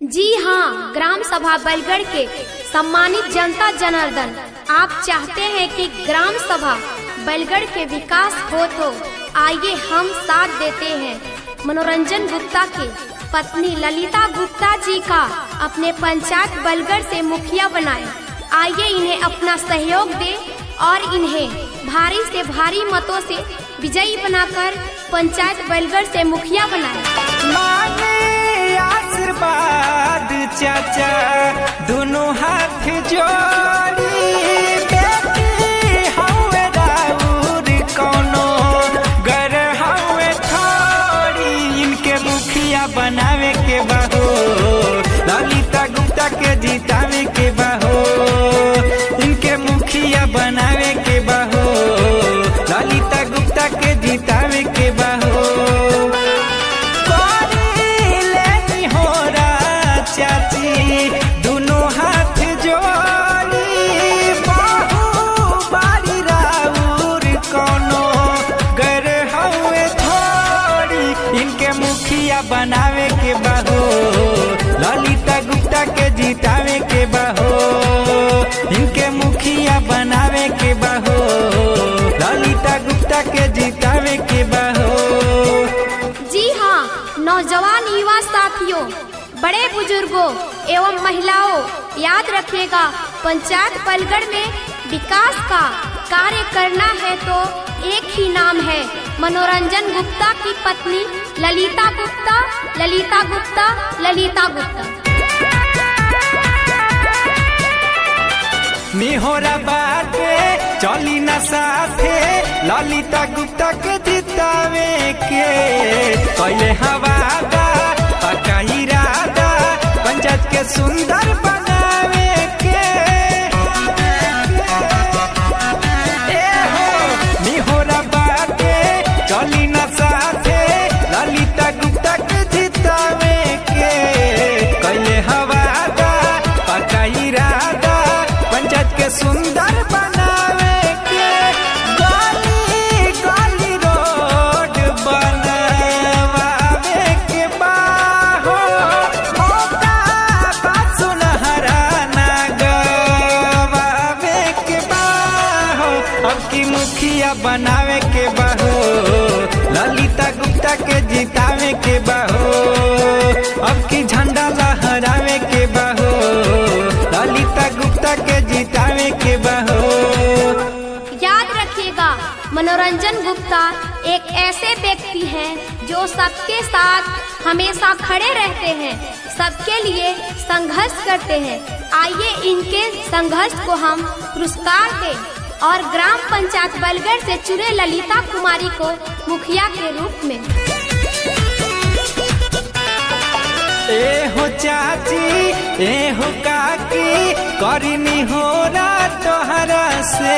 जी हाँ, ग्राम सभा बलगढ़ के सम्मानित जनता जनार्दन, आप चाहते हैं कि ग्राम सभा बलगढ़ के विकास हो तो आइए हम साथ देते हैं मनोरंजन गुप्ता की पत्नी ललिता गुप्ता जी का अपने पंचायत बलगढ़ से मुखिया बनाएं। आइए इन्हें अपना सहयोग दें और इन्हें भारी से भारी मतों से विजयी बनाकर पंचायत बलगढ़ से मुखिया बनाएं। आशीर्वाद चाचा दोनों हाथ जोड़ी, बेटी हवे राउर कौनो गर हवे थोड़ी, इनके मुखिया बनावे के बाहो ललिता गुप्ता के जितावे के बाहो, इनके मुखिया बनावे के बाहो ललिता गुप्ता के जितावे के बाहो। चाची दोनों हाथ जोड़ी, बाहू बारी राउर कौनो गर हवे थोड़ी, इनके मुखिया बनावे के बाहो ललिता गुप्ता के जितावे के बाहो, इनके मुखिया बनावे के बाहो ललिता गुप्ता के जितावे के बाहो। जी हाँ, नौजवान युवा साथियों, बड़े बुजुर्गों एवं महिलाओं, याद रखिएगा पंचायत बलगढ़ में विकास का कार्य करना है तो एक ही नाम है मनोरंजन गुप्ता की पत्नी ललिता गुप्ता, ललिता गुप्ता, ललिता गुप्ता। निहोरा बाटे चली न साथे ललिता गुप्ता के जितावे के, पहले हवादा पक्का इरादा पंचायत के सुंदर बनावे के, निहोरा बाटे चली न साथे ललिता गुप्ता के जितावे के, पहले हवादा पक्का इरादा पंचायत के सुंदर बनावे के, गली गली रोड बनवावे के बाहो, मौका सुनहरा ना गवावे के बाहो, अब की मुखिया बनावे के बाहो ललिता गुप्ता के जितावे के बाहो, अब की झंडा लहरावे के बाहो ललिता गुप्ता के जितावे के बाहो। याद रखिएगा मनोरंजन गुप्ता एक ऐसे व्यक्ति हैं जो सबके साथ हमेशा खड़े रहते हैं, सबके लिए संघर्ष करते हैं। आइए इनके संघर्ष को हम पुरस्कार दें और ग्राम पंचायत बलगढ़ से चुने ललिता कुमारी को मुखिया के रूप में। ए हो चाची ए हो काकी, करनी हो तोहरा से।